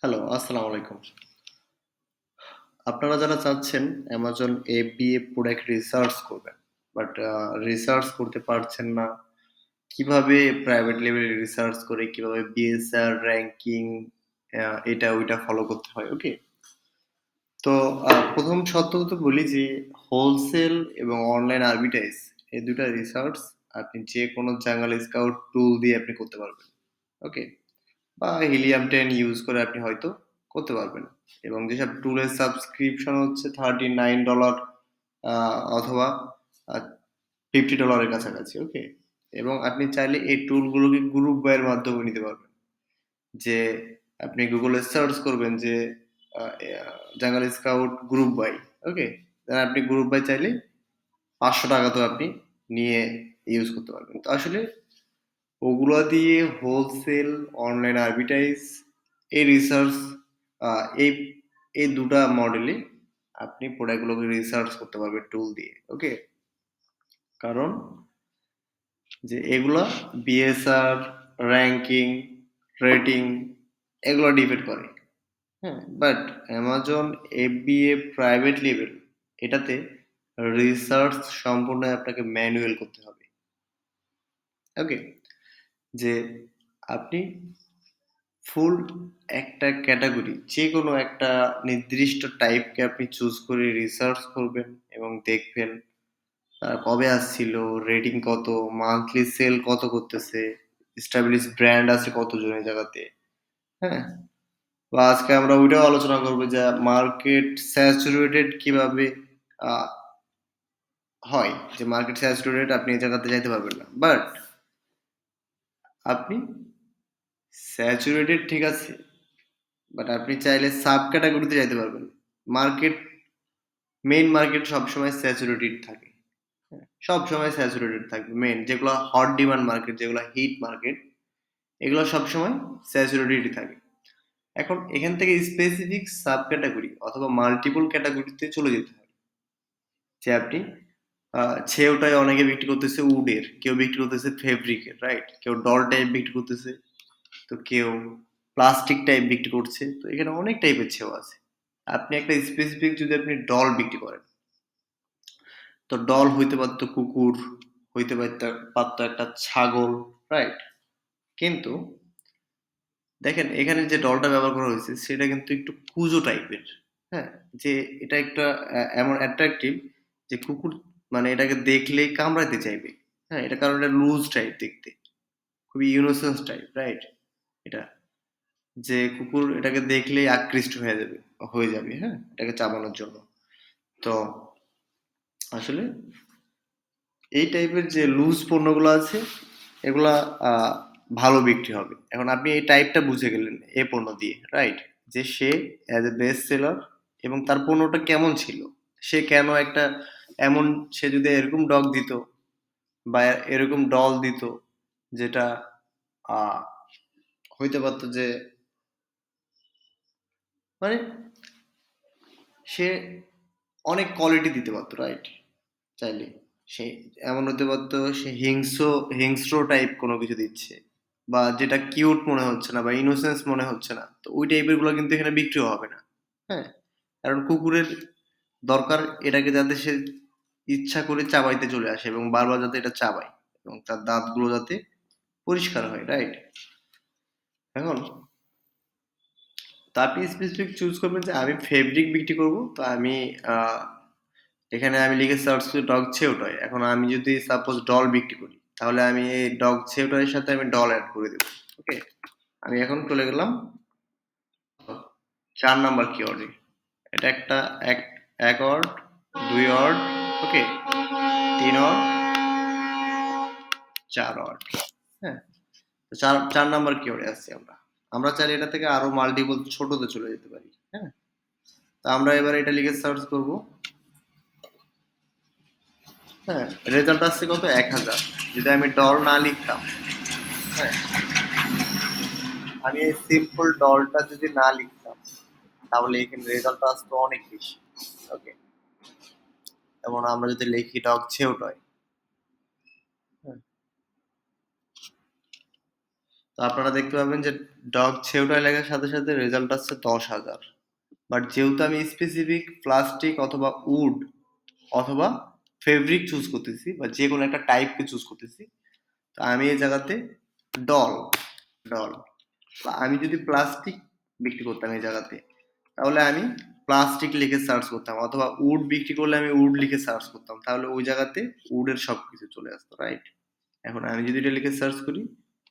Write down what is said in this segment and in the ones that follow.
Hello, আসসালামু আলাইকুম। আপনারা যারা চাচ্ছেন Amazon FBA প্রোডাক্ট রিসার্চ করবেন, বাট রিসার্চ করতে পারছেন না। কিভাবে প্রাইভেট লেভেলে রিসার্চ করে কিভাবে BSR র‍্যাংকিং এটা ওইটা ফলো করতে হয়, ওকে? তো ১ম শর্ত বলি যে হোলসেল এবং অনলাইন আরবিটাইজ এই ২ টা রিসার্চ আপনি যেকোনো জাঙ্গল স্কাউট টুল দিয়ে আপনি করতে পারবেন, ওকে? বা হিলিয়াম 10 ইউজ করে আপনি হয়তো করতে পারবেন এবং যেসব টুলের সাবস্ক্রিপশন হচ্ছে $39 অথবা $50 এর কাছাকাছি, ওকে? এবং আপনি চাইলে এই টুলগুলোকে গ্রুপ বাই এর মাধ্যমে নিতে পারবেন। যে আপনি গুগলে সার্চ করবেন যে জাঙ্গল স্কাউট গ্রুপ বাই, ওকে? দেন আপনি গ্রুপ বাই চাইলে $500 আপনি নিয়ে ইউজ করতে পারবেন। তো আসলে ওগুলা দিয়ে হোলসেল, অনলাইন আরবিটাইজ এই রিসার্চ এই এই ২ টা মডেলে আপনি প্রোডাক্টগুলোকে রিসার্চ করতে পারবেন টুল দিয়ে, ওকে? কারণ যে এগুলা বিএসআর, র‍্যাংকিং, রেটিং এগুলো ডিপেন্ড করে, হ্যাঁ? But Amazon FBA private level এটাতে রিসার্চ সম্পূর্ণ আপনাকে ম্যানুয়াল করতে হবে, ওকে? যে আপনি ফুল একটা ক্যাটাগরি যেকোনো একটা নির্দিষ্ট টাইপকে আপনি চুজ করে রিসার্চ করবেন এবং দেখবেন কবে আসছিল, রেটিং কত, মান্থলি সেল কত করতেছে, established ব্র্যান্ড আছে কতজন এই জায়গাতে, হ্যাঁ? তো আজকে আমরা ওইটাও আলোচনা করবো যে মার্কেট স্যাচুরেটেড কিভাবে আ হয়। যে মার্কেট স্যাচুরেটেড আপনি এই জায়গাতে যাইতে পারবেন না। বাট আপনি স্যাচুরেটেড ঠিক আছে। বাট আপনি চাইলে সাব ক্যাটেগরিতে যাইতে পারবেন। মার্কেট মেইন মার্কেট সবসময় স্যাচুরেটেড থাকে। হ্যাঁ? সবসময় স্যাচুরেটেড থাকবে। মেইন যেগুলো হট ডিমান্ড মার্কেট, যেগুলো হিট মার্কেট, এগুলো সবসময় স্যাচুরেটেডই থাকে। এখন এখান থেকে স্পেসিফিক সাব ক্যাটেগরি অথবা মাল্টিপল ক্যাটেগরিতে চলে যেতে হয়। যে আপনি ছেওটায় অনেকে বিক্রি করতেছে উডের, কেউ বিক্রি করতেছে ফেব্রিকের, রাইট? কেউ ডল টাইপ বিক্রি করতেছে, তো কেউ প্লাস্টিক টাইপ বিক্রি করছে। তো এখানে অনেক টাইপের ছেও আছে। আপনি একটা স্পেসিফিক যদি আপনি ডল বিক্রি করেন, তো ডল হইতে পারতো কুকুর, হইতে পারতো একটা ছাগল, রাইট? কিন্তু দেখেন এখানে যে ডলটা ব্যবহার করা হয়েছে সেটা কিন্তু একটু কুজো টাইপের, হ্যাঁ? যে এটা একটা এমন অ্যাট্রাকটিভ যে কুকুর মানে এটাকে দেখলেই কামড়াইতে চাইবে, হ্যাঁ? এটা কারণ এটা লুজ টাইপ দেখতে, খুবই ইনোসেন্স টাইপ, রাইট? এটা যে কুকুর এটাকে দেখলেই আকৃষ্ট হয়ে যাবে, হ্যাঁ? এটাকে চাবানোর জন্য। তো আসলে এই টাইপের যে লুজ পণ্যগুলো আছে এগুলা ভালো বিক্রি হবে। এখন আপনি এই টাইপটা বুঝে গেলেন এ পণ্য দিয়ে, রাইট? যে সে অ্যাজ এ বেস্ট সেলার এবং তার পণ্যটা কেমন ছিল, সে কেন একটা এমন, সে যদি এরকম ডগ দিত বা এরকম ডল দিত যেটা আহ, হইতে পারতো যে মানে সে অনেক কোয়ালিটি দিতে পারতো, রাইট? চাইলে সে এমন হতে পারতো সে হিংস্র টাইপ কোনো কিছু দিচ্ছে বা যেটা কিউট মনে হচ্ছে না বা ইনোসেন্স মনে হচ্ছে না, তো ওই টাইপের গুলো কিন্তু এখানে বিক্রিও হবে না, হ্যাঁ? কারণ কুকুরের দরকার এটাকে যাতে সে ইচ্ছা করে চাবাইতে চলে আসে এবং বারবার যাতে এটা চাবায় এবং তার দাঁতগুলো যাতে পরিষ্কার হয়, রাইট? এখন তা আপনি স্পেসিফিক চুজ করবেন যে আমি ফেব্রিক বিক্রি করব, তো আমি আহ, এখানে আমি লিখে সার্চ করি ডগ ছেউটয়। এখন আমি যদি সাপোজ ডল বিক্রি করি তাহলে আমি এই ডগ ছেউটয়ের সাথে আমি ডল অ্যাড করে দেবো, ওকে? আমি এখন চলে গেলাম 4 নাম্বার কিওয়ার্ডে। এটা একটা এক এক ওয়ার্ড, 2 ওয়ার্ড, ওকে, 3 ওয়ার্ড, 4 ওয়ার্ড, হ্যাঁ? তো চার চার নাম্বার কিওয়ার্ডে আসছি আমরা। আমরা চাইলে এটা থেকে আরো মাল্টিপল ছোটতে চলে যেতে পারি, হ্যাঁ? তো আমরা এবার এটা লিখে সার্চ করব, হ্যাঁ? রেজাল্ট আসছে কত, 1000। যদি আমি ডল না লিখতাম, হ্যাঁ, আমি এই সিম্পল ডলটা যদি না লিখতাম তাহলে এখানে রেজাল্ট আসতো অনেক বেশি, ওকে? যেমন আমরা যদি লিখি ডগ ছেউটয়, হ্যাঁ, তো আপনারা দেখতে পাবেন যে ডগ ছেউটায় লেখার সাথে সাথে রেজাল্ট আসছে 10,000। বাট যেহেতু আমি স্পেসিফিক প্লাস্টিক অথবা উড অথবা ফেব্রিক চুজ করতেছি বা যে কোনো একটা টাইপকে চুজ করতেছি, তো আমি এই জায়গাতে ডল ডল আমি যদি প্লাস্টিক বিক্রি করতাম এই জায়গাতে, তাহলে আমি প্লাস্টিক লিখে সার্চ করতাম, অথবা উড বিক্রি করলে আমি উড লিখে সার্চ করতাম, তাহলে ওই জায়গাতে উডের সব কিছু চলে আসতো, রাইট? এখন আমি যদি এটা লিখে সার্চ করি,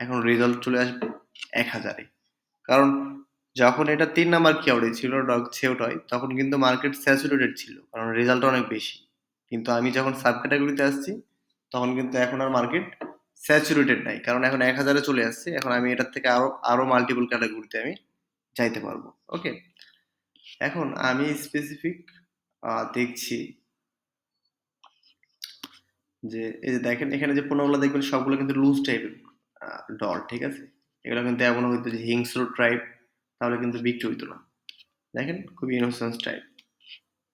এখন রেজাল্ট চলে আসবে 1,000-এ। কারণ যখন এটা 3 নাম্বার কিওয়ার্ডে ছিল ডগ ছেউটয়, তখন কিন্তু মার্কেট স্যাচুরেটেড ছিল, কারণ রেজাল্ট অনেক বেশি। কিন্তু আমি যখন সাব ক্যাটাগরিতে আসছি, তখন কিন্তু এখন আর মার্কেট স্যাচুরেটেড নাই, কারণ এখন 1,000-এ চলে আসছে। এখন আমি এটার থেকে আরো আরো মাল্টিপল ক্যাটাগরিতে আমি যাইতে পারবো। ওকে, এখন আমি স্পেসিফিক দেখছি যে এই যে দেখেন এখানে যে পণ্যগুলো দেখবেন সবগুলো কিন্তু লুজ টাইপের ডল, ঠিক আছে? এগুলো কিন্তু এমন হইতো যে হিংস্র ট্রাইব, তাহলে কিন্তু বিক্রি হইতো না। দেখেন খুবই ইনোসেন্স টাইপ।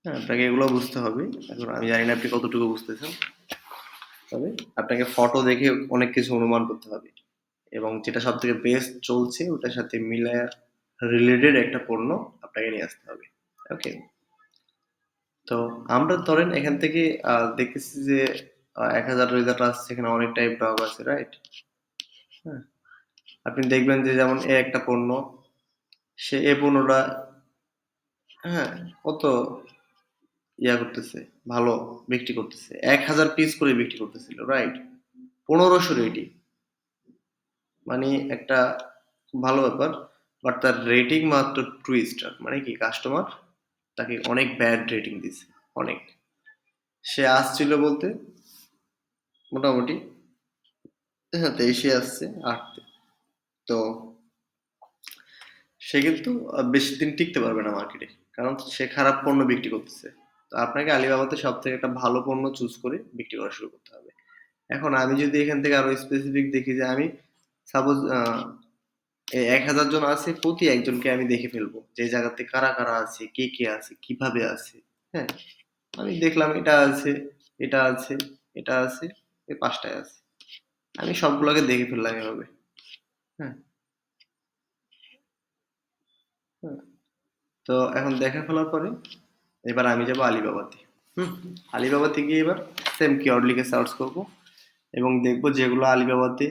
হ্যাঁ, আপনাকে এগুলো বুঝতে হবে। এখন আমি জানি না আপনি কতটুকু বুঝতেছেন, তবে আপনাকে ফটো দেখে অনেক কিছু অনুমান করতে হবে, এবং যেটা সব থেকে বেস্ট চলছে ওটার সাথে মিলায় রিলেটেড একটা পণ্য আপনাকে নিয়ে আসতে হবে। ওকে, তো আমরা ধরেন এখান থেকে দেখতেছি যে 1,000 রেজাল্ট আসছে, এখানে অনেক টাইপ ডগ আছে, রাইট? হ্যাঁ, আপনি দেখবেন যে যেমন এ একটা পণ্য, সে এ পণ্যটা, হ্যাঁ, কত ইয়া করতেছে, ভালো বিক্রি করতেছে, 1,000 পিস করে বিক্রি করতেছিল, রাইট? 1500 রেটিং, মানে একটা খুব ভালো ব্যাপার। বাট তার রেটিং মাত্র 2 স্টার, মানে কি কাস্টমার তাকে অনেক ব্যাড রেটিং দিছে, অনেক। সে আসছিল বলতে মোটামুটি, হ্যাঁ, 23-এ আসছে, 8-তে। তো সে কিন্তু বেশি দিন টিকতে পারবে না মার্কেটে, কারণ সে খারাপ পণ্য বিক্রি করতেছে। তো আপনাকে আলিবাবাতে সব থেকে একটা ভালো পণ্য চুজ করে বিক্রি করা শুরু করতে হবে। এখন আমি যদি এখান থেকে আরো স্পেসিফিক দেখি যে আমি সাপোজ এই 1,000 জন আছে, প্রতি একজনকে আমি দেখে ফেলবো যে এই জায়গাতে কারা কারা আছে, কে কে আছে, কিভাবে আছে। হ্যাঁ, আমি দেখলাম এটা আছে, এটা আছে, এটা আছে, এই 5টায় আছে, আমি সবগুলোকে দেখে ফেললাম এভাবে। হ্যাঁ, হ্যাঁ। তো এখন দেখা ফেলার পরে এবার আমি যাবো আলিবাবাতে। হুম, আলিবাবাতে গিয়ে এবার সেম কিওয়ার্ড লিখে সার্চ করবো, এবং দেখবো যেগুলো আলিবাবাতে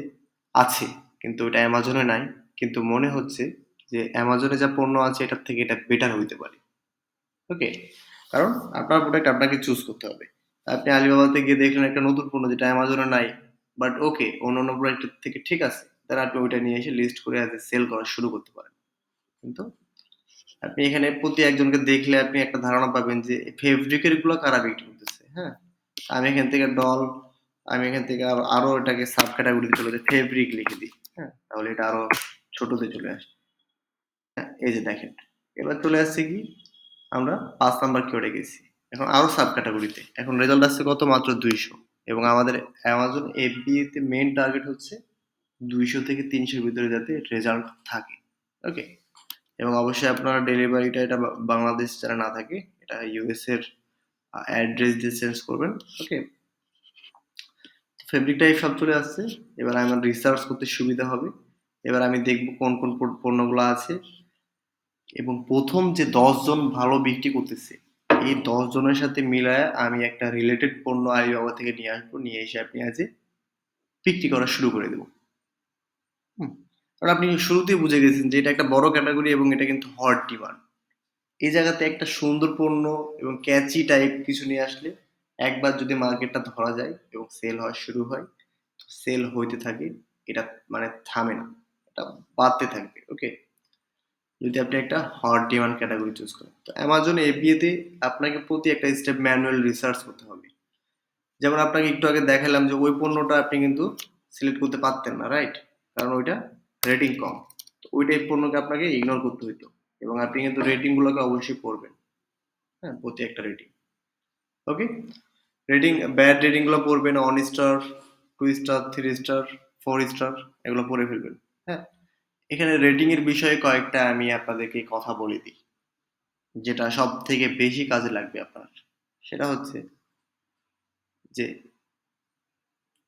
আছে কিন্তু ওটা অ্যামাজনে নাই, কিন্তু মনে হচ্ছে যে অ্যামাজনে যা পণ্য আছে এটার থেকে এটা বেটার হইতে পারে। ওকে, কারণ আপনার প্রোডাক্ট আপনাকে চুজ করতে হবে। আপনি আলিবাবাতে গিয়ে দেখলেন একটা নতুন পণ্য যেটা অ্যামাজনে নাই, বাট ওকে অন্যান্য প্রোডাক্টের থেকে ঠিক আছে, তাহলে আপনি ওইটা নিয়ে এসে লিস্ট করে সেল করা শুরু করতে পারেন। কিন্তু আপনি এখানে প্রতি একজনকে দেখলে আপনি একটা ধারণা পাবেন যে ফেব্রিকের গুলো কারা বিক্রি করতেছে। হ্যাঁ, আমি এখান থেকে ডল, আমি এখান থেকে আরো আরো এটাকে সাব ক্যাটাগরিতে চলে যাই, ফেব্রিক লিখে দিই। হ্যাঁ, তাহলে এটা আরো ছোটতে চলে আসে। হ্যাঁ, এই যে দেখেন, এবার চলে আসছে কি, আমরা 5 নাম্বার কিওয়ার্ডে গেছি। এখন আরো সাব ক্যাটাগরিতে, এখন রেজাল্ট আসছে কত, মাত্র 200। এবং আমাদের অ্যামাজন এফবিএ তে মেইন টার্গেট হচ্ছে 200 থেকে 300 ভিতরে যাতে রেজাল্ট থাকে। ওকে, এবং অবশ্যই আপনার ডেলিভারিটা এটা বাংলাদেশ ছাড়া না থাকে, এটা ইউএস এর অ্যাড্রেস দিয়ে চেঞ্জ করবেন। ওকে, ফেব্রিক টাইপ সব চলে আসছে, এবার আমার রিসার্চ করতে সুবিধা হবে। এবার আমি দেখব কোন কোন পণ্যগুলো আছে, এবং প্রথম যে 10 জন ভালো বিক্রি করতেছে এই 10 জনের সাথে মিলায় আমি একটা রিলেটেড পণ্য আলিবাবা থেকে নিয়ে আসবো, নিয়ে এসে আপনি আজ বিক্রি করা শুরু করে দেবো। হুম, কারণ আপনি শুরুতেই বুঝে গেছেন যে এটা একটা বড় ক্যাটাগরি এবং এটা কিন্তু হট ডিমান্ড। এই জায়গাতে একটা সুন্দর পণ্য এবং ক্যাচি টাইপ কিছু নিয়ে আসলে একবার যদি মার্কেটটা ধরা যায় এবং সেল হওয়া শুরু হয়, সেল হইতে থাকে, এটা মানে থামে না, এটা বাড়তে থাকবে। ওকে, যদি আপনি একটা হট ডিমান্ড ক্যাটাগরি চুজ করেন, তো অ্যামাজন এপিএ তে আপনাকে প্রতি একটা স্টেপ ম্যানুয়াল রিসার্চ করতে হবে। যেমন আপনাকে একটু আগে দেখালাম যে ওই পণ্যটা আপনি কিন্তু সিলেক্ট করতে পারতেন না, রাইট? কারণ ওইটা রেটিং কম। তো ওই টাইপ পণ্যকে আপনাকে ইগনোর করতে হইতো, এবং আপনি কিন্তু রেটিং গুলোকে অবশ্যই পড়বেন। হ্যাঁ, প্রতি একটা রেটিং। ওকে, রেটিং, ব্যাড রেটিং গুলো পড়বেন, 1 স্টার, 2 স্টার, 3 স্টার, 4 স্টার, এগুলো পড়ে ফেলবেন। হ্যাঁ, এখানে রেটিং এর বিষয়ে কয়েকটা আমি আপনাদেরকে কথা বলে দিই, যেটা সব থেকে বেশি কাজে লাগবে আপনার। সেটা হচ্ছে যে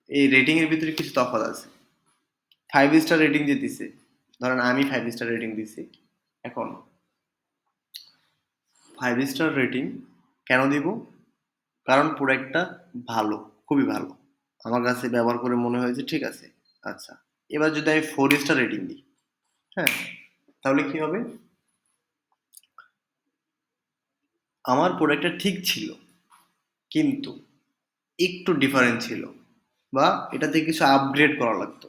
এই রেটিং এর ভিতরে কিছু তফাৎ আছে। 5 স্টার রেটিং যে দিছে, ধরেন আমি 5 স্টার রেটিং দিছি। এখন 5 স্টার রেটিং কেন দিব? কারণ প্রোডাক্টটা ভালো, খুবই ভালো। আমার কাছে ব্যবহার করে মনে হয়েছে ঠিক আছে। আচ্ছা। এবার যদি আমি 4 স্টার রেটিং দিই, হ্যাঁ? তাহলে কি হবে? আমার প্রোডাক্টটা ঠিক ছিল। কিন্তু একটু ডিফারেন্ট ছিল বা এটাতে কিছু আপগ্রেড করা লাগতো।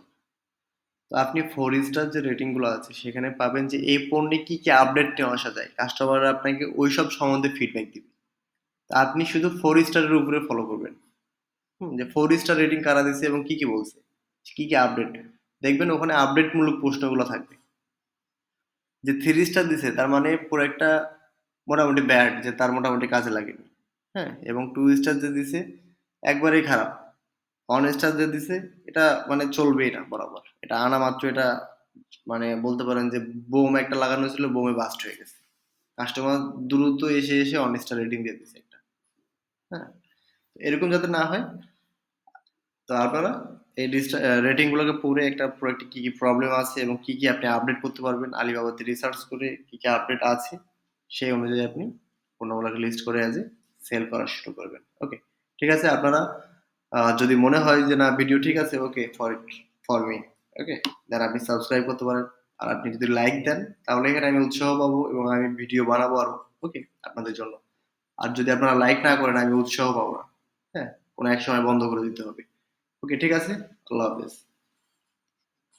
তো আপনি 4 স্টার যে রেটিং গুলো আছে সেখানে পাবেন যে এই পণ্যে কি, কি আপডেট নিয়ে আসা যায়। কাস্টমাররা আপনাকে ওইসব সম্বন্ধে ফিডব্যাক দিবে। তা আপনি শুধু 4 স্টারের উপরে ফলো করবেন। যে 4 স্টার রেটিং কারা দিছে এবং কি, কি বলছে। কি, কি আপডেট। দেখবেন ওখানে আপডেট মূলক প্রশ্নগুলো থাকবে। যে 3 স্টার দিছে তার মানে প্রোডাক্টটা মোটামুটি ব্যাড যে তার মোটামুটি কাজে লাগেনি। হ্যাঁ? এবং 2 স্টার যে দিছে একবারেই খারাপ। 1 স্টার যে দিছে এটা মানে চলবেই না বরাবর। এটা আনা মাত্র এটা মানে বলতে পারেন যে বোম একটা লাগানো ছিল বোমে বাস্ট হয়ে গেছে। কাস্টমার দ্রুত এসে 1 স্টার রেটিং দিয়ে দিছে একটা। হ্যাঁ? এরকম যাতে না হয় তো আপনারা এই রেটিং গুলোকে পড়ে একটা প্রোডাক্টে কি, কি প্রবলেম আছে এবং কি, কি আপনি আপডেট করতে পারবেন আলিবাবাতে রিসার্চ করে কি, কি আপডেট আছে সেই অনুযায়ী আপনি পণ্যগুলোকে লিস্ট করে এজ এ সেল করা শুরু করবেন। ওকে। ঠিক আছে আপনারা যদি মনে হয় যে না ভিডিও ঠিক আছে ওকে ফর মি ওকে দেন আপনি সাবস্ক্রাইব করতে পারেন। আর আপনি যদি লাইক দেন তাহলে এখানে আমি উৎসাহ পাবো এবং আমি ভিডিও বানাবো আরো ওকে আপনাদের জন্য। আর যদি আপনারা লাইক না করেন আমি উৎসাহ পাবো না। হ্যাঁ? কোনো এক সময় বন্ধ করে দিতে হবে। ওকে ঠিক আছে? আল্লাহ হাফেজ।